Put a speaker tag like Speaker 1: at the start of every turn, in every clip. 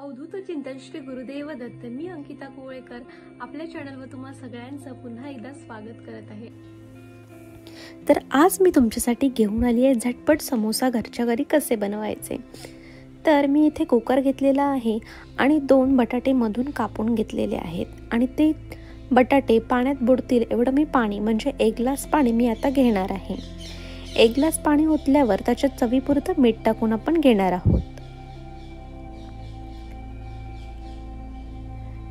Speaker 1: अवधूत चिंतन श्री गुरुदेव दत्त। मी अंकिता कोळेकर आपल्या चॅनलवर तुम्हा सगळ्यांचं पुन्हा एकदा स्वागत करत आहे।
Speaker 2: तर आज मी तुमच्यासाठी घेऊन आली आहे झटपट समोसा घरच्या घरी कसे बनवायचे। तर मी इथे कुकर घेतलेला आहे आणि 2 बटाटे मधून कापून घेतलेले आहेत आणि ते बटाटे पाण्यात बुडतील एवढं मी पाणी म्हणजे 1 ग्लास पाणी मी आता घेणार आहे। 1 ग्लास पाणी ओतल्यावर त्याच्यात चवीपुरतं मीठ टाकून आपण घेणार आहोत।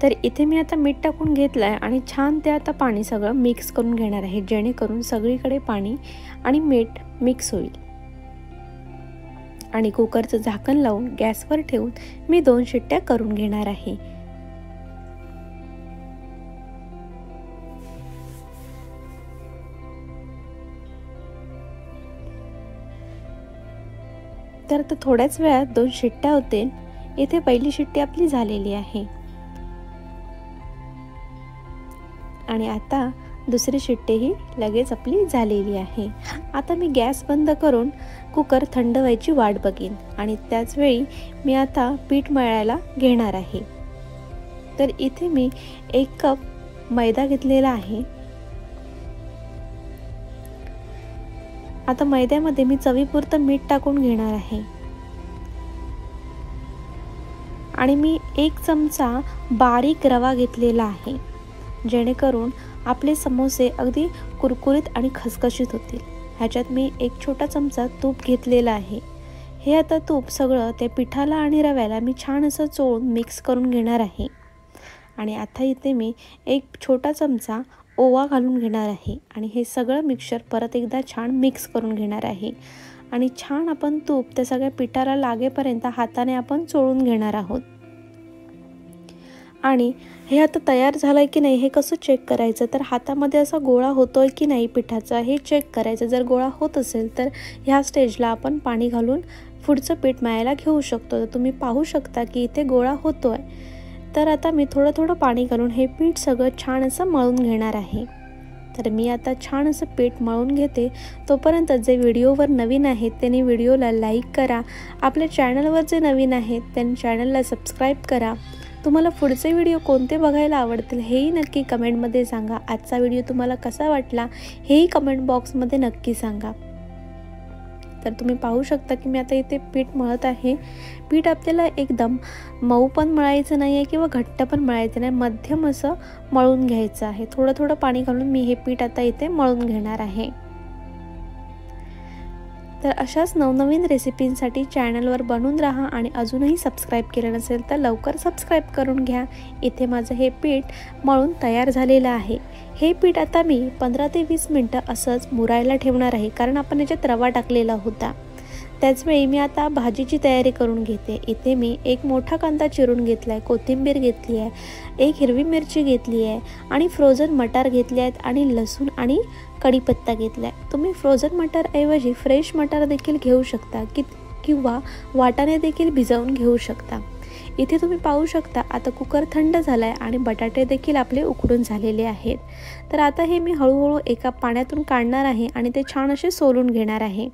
Speaker 2: तर इथे मी आता मीठ टाकून घेतलंय आणि छान ते आता पाणी सगळं मिक्स करून घेणार आहे, जेणेकरून सगळीकडे पाणी आणि मीठ मिक्स होईल। आणि कुकरचं झाकण लावून गॅसवर ठेवून मी 2 शिट्ट्या करून घेणार आहे। तर थोड्याच वेळात 2 शिट्ट्या होतील। इथे पहिली शिट्टी आपली झालेली आहे आणि आता दुसरी शिट्टीही लगेच आपली झालेली आहे। आता मी गॅस बंद करून कुकर थंड व्हायची वाट बघेन आणि त्याच वेळी मी आता पीठ मळायला घेणार आहे। तर इथे मी 1 कप मैदा घेतलेला आहे। आता मैद्यामध्ये मी चवीपुरतं मीठ टाकून घेणार आहे आणि मी 1 चमचा बारीक रवा घेतलेला आहे, जेणेकरून आपले समोसे अगदी कुरकुरीत आणि खसखशीत होतील। ह्याच्यात मी 1 छोटा चमचा तूप घेतलेला आहे। हे आता तूप सगळं त्या पिठाला आणि रव्याला मी छान असं चोळून मिक्स करून घेणार आहे। आणि आता इथे मी 1 छोटा चमचा ओवा घालून घेणार आहे आणि हे सगळं मिक्सचर परत एकदा छान मिक्स करून घेणार आहे आणि छान आपण तूप त्या सगळ्या पिठाला लागेपर्यंत हाताने आपण चोळून घेणार आहोत। आणि हे आता तयार झालंय की नाही हे कसं चेक करायचं, तर हातामध्ये असा गोळा होतोय की नाही पिठाचा हे चेक करायचं। जर गोळा होत असेल तर ह्या स्टेजला आपण पाणी घालून पुढचं पीठ मळायला घेऊ शकतो। तर तुम्ही पाहू शकता की इथे गोळा होतोय। तर आता मी थोडं थोडं पाणी घालून हे पीठ सगळं छान असं मळून घेणार आहे। तर मी आता छान असं पीठ मळून घेते। तोपर्यंत जे व्हिडिओवर नवीन आहेत त्यांनी व्हिडिओला लाईक करा, आपल्या चॅनलवर जे नवीन आहेत त्यांनी चॅनलला सबस्क्राईब करा। तुम्हाला पुढचे व्हिडिओ कोणते बघायला आवडतील हेही नक्की कमेंटमध्ये सांगा। आजचा व्हिडिओ तुम्हाला कसा वाटला हेही कमेंट बॉक्समध्ये नक्की सांगा। तर तुम्ही पाहू शकता की मी आता इथे पीठ मळत आहे। पीठ आपल्याला एकदम मऊ पण मळायचं नाही आहे किंवा घट्ट पण मळायचं नाही, मध्यम असं मळून घ्यायचं आहे। थोडं थोडं पाणी घालून मी हे पीठ आता इथे मळून घेणार आहे। तर अशाच नवनवीन रेसिपींसाठी चॅनलवर बनून राहा आणि अजूनही सबस्क्राईब केलं नसेल तर लवकर सबस्क्राईब करून घ्या। इथे माझं हे पीठ मळून तयार झालेलं आहे। हे पीठ आता मी 15 ते 20 मिनिटं असंच मुरायला ठेवणार आहे, कारण आपण याच्यात रवा टाकलेला होता। त्याचवेळी मी आता भाजीची तयारी करून घेते। इथे मी 1 मोठा कांदा चिरून घेतला आहे, कोथिंबीर घेतली आहे, 1 हिरवी मिरची घेतली आहे आणि फ्रोझन मटार घेतले आहेत आणि लसूण आणि कढीपत्ता घेतला आहे। तुम्ही फ्रोझन मटार ऐवजी फ्रेश मटार देखील घेऊ शकता किंवा वाटाणे देखील भिजवून घेऊ शकता। इथे तुम्ही पाहू शकता आता कुकर थंड झालाय आणि बटाटे देखील आपले उकडून झालेले आहेत। तर आता हे मी हळूहळू एका पाण्यातून काढणार आहे आणि ते छान असे सोलून घेणार आहे।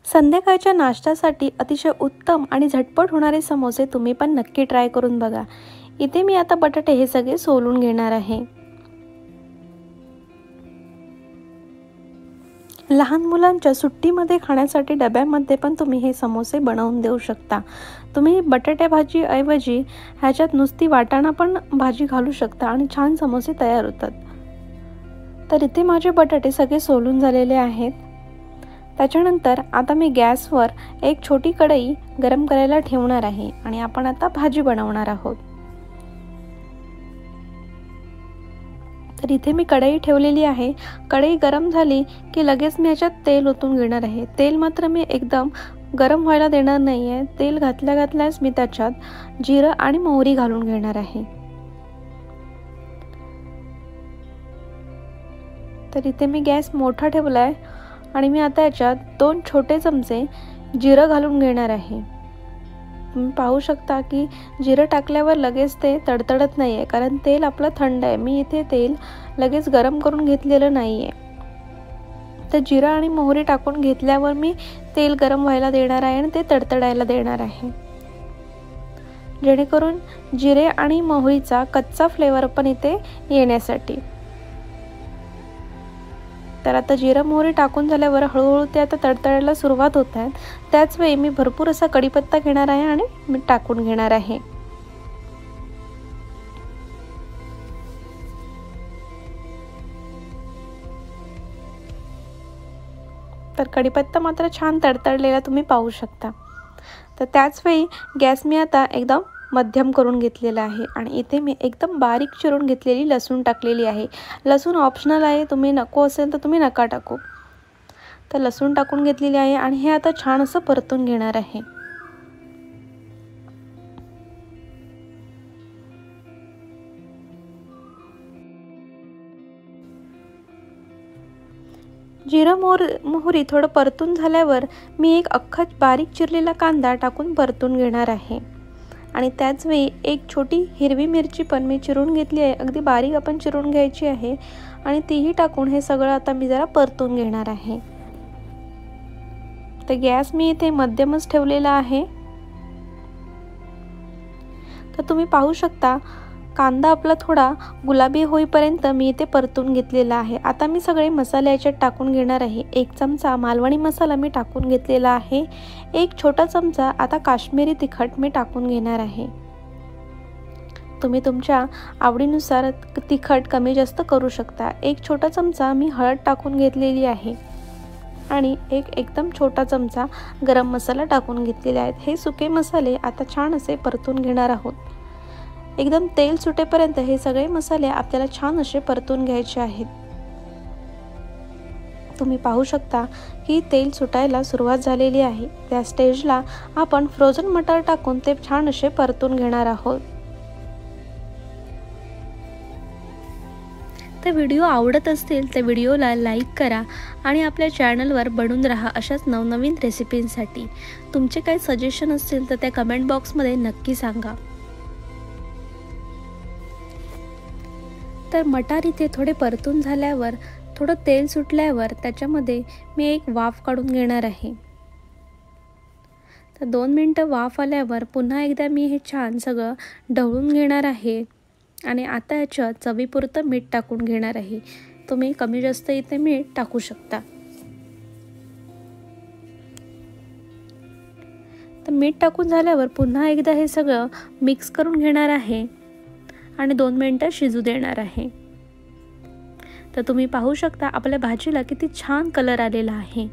Speaker 2: संध्याकाळच्या नाश्त्यासाठी अतिशय उत्तम आणि झटपट होणारे समोसे तुम्ही पण नक्की ट्राय करून बघा। इथे मी आता बटाटे हे सगळे सोलून घेणार आहे। लहान मुलांच्या सुट्टीमध्ये खाण्यासाठी डब्यामध्ये पण तुम्ही हे समोसे बनवून देऊ शकता। तुम्ही बटाटे भाजी ऐवजी ह्याच्यात नुसती वाटाणा पण भाजी घालू शकता आणि छान समोसे तयार होतात। तर इथे माझे बटाटे सगळे सोलून झालेले आहेत। त्याच्यानंतर आता मी गॅसवर 1 छोटी कढई गरम करायला ठेवणार आहे आणि आपण आता भाजी बनवणार आहोत। तर इथे मी कढई ठेवलेली आहे। कढई गरम झाली की लगेच मी याच्यात तेल ओतून घेणार आहे। तेल मात्र मी एकदम गरम व्हायला देणार नाही आहे। तेल घातल्याच मी त्याच्यात जिरं आणि मोहरी घालून घेणार आहे। तर इथे मी गॅस मोठा ठेवलाय आणि मी आता याच्यात 2 छोटे चमचे जिरं घालून घेणार आहे। तुम्ही पाहू शकता की जिरं टाकल्यावर लगेच ते तडतडत नाही आहे, कारण तेल आपलं थंड आहे। मी इथे तेल लगेच गरम करून घेतलेलं नाही आहे। तर जिरा आणि मोहरी टाकून घेतल्यावर मी तेल गरम व्हायला देणार आहे आणि ते तडतडायला देणार आहे, जेणेकरून जिरे आणि मोहरीचा कच्चा फ्लेवर पण इथे येण्यासाठी. तर आता जिरा मोहरी टाकून झाल्यावर हळूहळू ते आता तडतडायला सुरुवात होत आहे. त्याच वेळी मी भरपूर असा कढीपत्ता घेणार आहे आणि मी टाकून घेणार आहे. तर कढीपत्ता मात्र छान तडतडलेला तुम्ही पाहू शकता. तर त्याच वेळी गॅस मी आता एकदम मध्यम करून घेतलेला आहे आणि इथे मी एकदम बारीक चिरून घेतलेली लसूण टाकलेली आहे. लसूण ऑप्शनल आहे, तुम्ही नको असेल तर तुम्ही नका टाकू. तर लसूण टाकून घेतलेली आहे आणि हे आता छान असं परतून घेणार आहे. जिरं मोहरी थोडं परतून झाल्यावर मी एक अख्खा बारीक चिरलेला कांदा टाकून परतून घेणार आहे आणि त्याच वेळी एक छोटी हिरवी मिरची पण मी चिरून घेतली आहे, अगदी बारीक आपण चिरून घ्यायची आहे आणि तीही टाकून हे सगळं आता मी जरा परतून घेणार आहे. तर गॅस मी इथे मध्यमच ठेवलेला आहे. तर तुम्ही पाहू शकता कांदा आपला थोडा गुलाबी होईपर्यंत मी इथे परतून घेतलेला आहे. आता मी सगळे मसाले याच्यात टाकून घेणार आहे. 1 चमचा मालवणी मसाला मी टाकून घेतलेला आहे. 1 छोटा चमचा आता काश्मीरी तिखट मी टाकून घेणार आहे. तुम्ही तुमच्या आवडीनुसार तिखट कमी जास्त करू शकता. 1 छोटा चमचा मी हळद टाकून घेतलेली आहे आणि एकदम छोटा चमचा गरम मसाला टाकून घेतलेले आहेत. हे सुके मसाले आता छान असे परतून घेणार आहोत. एकदम तेल सुटेपर्यंत हे सगळे मसाले आपल्याला छान असे परतून घ्यायचे आहेत. तुम्ही पाहू शकता की तेल सुटायला सुरुवात झालेली आहे. त्या स्टेजला आपण फ्रोझन मटार टाकून ते छान असे परतून घेणार आहोत. तर व्हिडिओ आवडत असतील तर व्हिडिओला लाईक करा आणि आपल्या चॅनलवर बनून राहा अशाच नवनवीन रेसिपींसाठी. तुमचे काही सजेशन असतील तर त्या कमेंट बॉक्समध्ये नक्की सांगा. तर मटार इथे थोडे परतून झाल्यावर थोडं तेल सुटल्यावर त्याच्यामध्ये मी एक वाफ काढून घेणार आहे. तर 2 मिनटं वाफ आल्यावर पुन्हा एकदा मी हे छान सगळं ढवळून घेणार आहे आणि आता याच्यात चवीपुरतं मीठ टाकून घेणार आहे. तुम्ही कमी जास्त इथे मीठ टाकू शकता. तर मीठ टाकून झाल्यावर पुन्हा एकदा हे सगळं मिक्स करून घेणार आहे आणि 2 मिनिटं शिजू देणार आहे. तर तुम्ही पाहू शकता आपल्या भाजीला किती छान कलर आलेला आहे.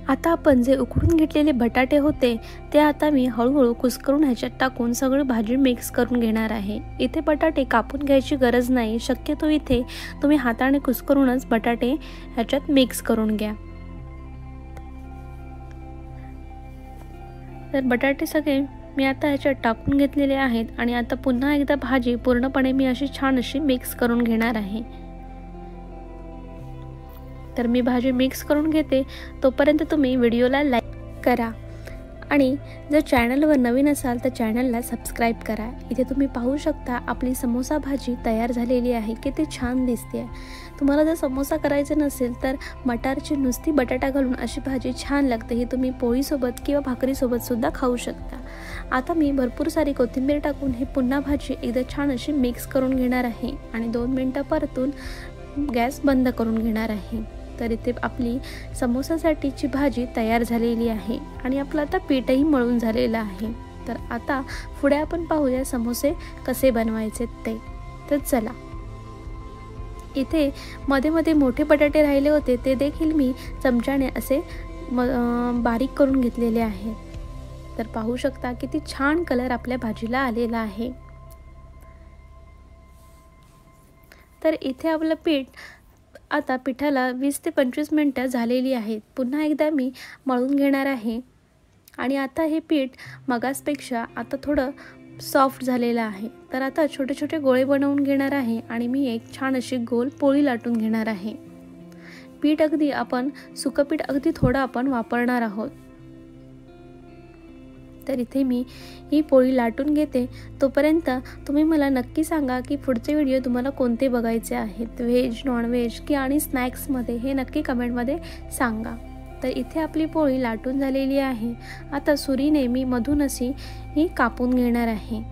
Speaker 2: आता आपण जे उकडून घेतलेले बटाटे होते ते आता मी हळूहळू कुस्करून ह्याच्यात टाकून सगळी भाजी मिक्स करून घेणार आहे. इथे बटाटे कापून घ्यायची गरज नाही, शक्यतो इथे तुम्ही हाताने कुस्करूनच बटाटे ह्याच्यात मिक्स करून घ्या. तर बटाटे सगळे मी आता ह्याच्यात टाकून घेतलेले आहेत आणि आता पुन्हा एकदा भाजी पूर्णपणे मी अशी छान अशी मिक्स करून घेणार आहे. तर मी भाजी मिक्स करून घेते, तोपर्यंत तुम्ही व्हिडिओला लाईक करा आणि जर चॅनलवर नवीन असाल तर चॅनलला सबस्क्राईब करा. इथे तुम्ही पाहू शकता आपली समोसा भाजी तयार झालेली आहे, किती छान दिसते. तुम्हाला जर समोसा करायचे नसेल तर मटारची नुसती बटाटा घालून अशी भाजी छान लागते. ही तुम्ही पोळीसोबत किंवा भाकरीसोबत सुद्धा खाऊ शकता. आता मी भरपूर सारी कोथिंबीर टाकून हे पुन्हा भाजी एकदा छान अशी मिक्स करून घेणार आहे आणि 2 मिनिटं परतून गॅस बंद करून घेणार आहे. तर इथे आपली समोसासाठीची भाजी तयार झालेली आहे आणि आपलं आता पीठही मळून झालेलं आहे. तर आता पुढे आपण पाहूया समोसे कसे बनवायचे ते. तर चला, इथे मध्ये मध्ये मोठे बटाटे राहिले होते ते देखील मी चमच्याने असे बारीक करून घेतलेले आहेत. तर पाहू शकता किती छान कलर आपल्या भाजीला आलेला आहे. तर इथे आपलं पीठ आता पिठाला 20 ते 25 मिनिटं झालेली आहेत. पुन्हा एकदा मी मळून घेणार आहे आणि आता हे पीठ मगासपेक्षा आता थोडं सॉफ्ट झालेलं आहे. तर आता छोटे छोटे गोळे बनवून घेणार आहे आणि मी एक छान अशी गोल पोळी लाटून घेणार आहे. पीठ अगदी आपण सुकं पीठ अगदी थोडं आपण वापरणार आहोत. तर इथे मी ही पोळी लाटून घेते. तोपर्यंत तुम्ही मला नक्की सांगा की पुढचे व्हिडिओ तुम्हाला कोणते बघायचे आहेत, व्हेज, नॉनव्हेज की आणि स्नॅक्समध्ये, हे नक्की कमेंटमध्ये सांगा. तर इथे आपली पोळी लाटून झालेली आहे. आता सुरीने मी मधून अशी ही कापून घेणार आहे.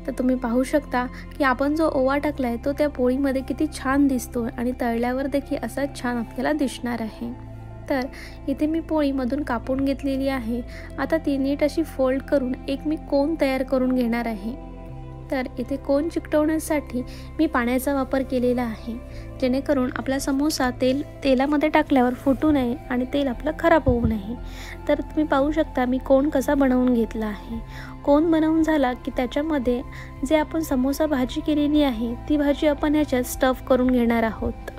Speaker 2: तर तुम्ही पाहू शकता की आपण जो ओवा टाकलाय तो त्या पोळीमध्ये किती छान दिसतो आणि तळल्यावर देखील असाच छान आपल्याला दिसणार आहे. तर इथे मी पोळी मधून कापून घेतलेली आहे. आता ती नीट अशी फोल्ड करून एक मी कोन तयार करून घेणार आहे. तर इथे कोन चिकटवण्यासाठी मी पाण्याचा वापर केलेला आहे, जेणेकरून आपला समोसा तेलामध्ये टाकल्यावर फुटू नये आणि तेल आपलं खराब होऊ नये. तर तुम्ही पाहू शकता मी कोन कसा बनवून घेतला आहे. कोन बनवून झाला की त्याच्यामध्ये जे आपण समोसा भाजी केलेली आहे ती भाजी आपण ह्याच्यात स्टफ करून घेणार आहोत.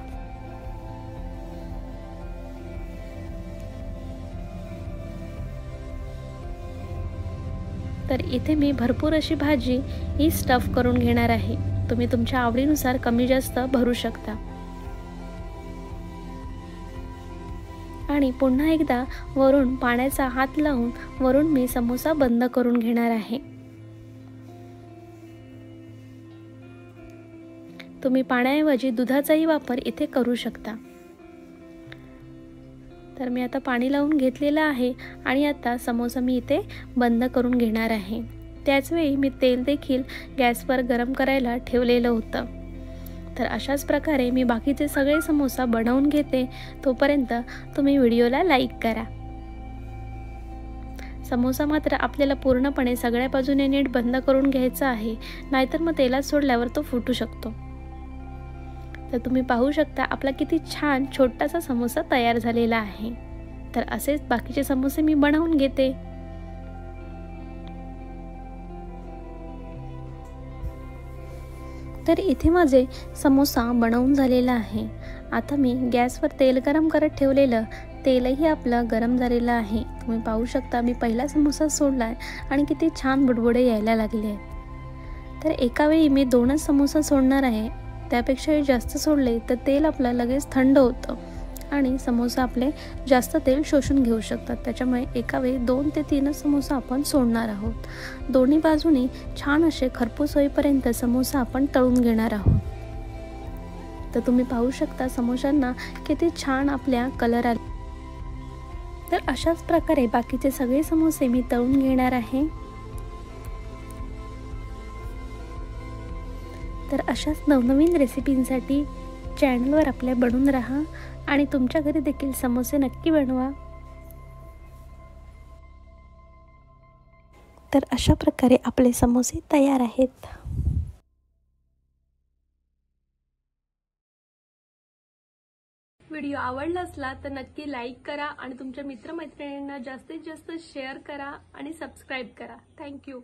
Speaker 2: तर इथे मी भरपूर अशी भाजी ही स्टफ करून घेणार आहे. तुम्ही तुमच्या आवडीनुसार कमी जास्त भरू शकता. आणि पुन्हा एकदा वरून पाण्याचा हात लावून वरून मी समोसा बंद करून घेणार आहे. तुम्ही पाण्याऐवजी दुधाचाही वापर इथे करू शकता. तर मी आता पाणी लावून घेतलेलं आहे आणि आता समोसा मी इथे बंद करून घेणार आहे. त्याचवेळी मी तेल देखील गॅसवर गरम करायला ठेवलेलं होतं. तर अशाच प्रकारे मी बाकीचे सगळे समोसा बनवून घेते. तोपर्यंत तुम्ही व्हिडिओला लाईक करा. समोसा मात्र आपल्याला पूर्णपणे सगळ्या बाजूने नीट बंद करून घ्यायचा आहे, नाहीतर मग तेलात सोडल्यावर तो फुटू शकतो. तर तुम्ही पाहू शकता आपला किती छान छोटासा समोसा तयार झालेला आहे. तर असेच बाकीचे समोसे मी बनवून घेते. तर इथे माझे समोसा बनवून झालेला आहे. आता मी गॅसवर तेल गरम करत ठेवलेलं तेलही आपलं गरम झालेलं आहे. तुम्ही पाहू शकता मी पहिला समोसा सोडलाय आणि किती छान बुडबुडे यायला लागले आहेत. तर एका वेळी मी 2च समोसा सोडणार आहे. त्यापेक्षा जास्त सोडले तर तेल आपलं लगेच थंड होतं आणि समोसा आपले जास्त तेल शोषून घेऊ शकतात. त्याच्यामुळे एका वेळी 2 ते 3 समोसा आपण सोडणार आहोत. दोन्ही बाजूनी छान असे खरपूस होईपर्यंत समोसा आपण तळून घेणार आहोत. तर तुम्ही पाहू शकता समोसांना किती छान आपल्या कलर आले. तर अशाच प्रकारे बाकीचे सगळे समोसे मी तळून घेणार आहे. तर अशाच नवनवीन रेसिपींसाठी चॅनलवर आपल्या बनवून राहा आणि तुमच्या घरी देखील समोसे नक्की बनवा. तर अशा प्रकारे आपले समोसे तयार आहेत.
Speaker 1: व्हिडिओ आवडला असला तर नक्की लाईक करा आणि तुमच्या मित्रमैत्रिणींना जास्तीत जास्त शेअर करा आणि सबस्क्राईब करा. थँक्यू.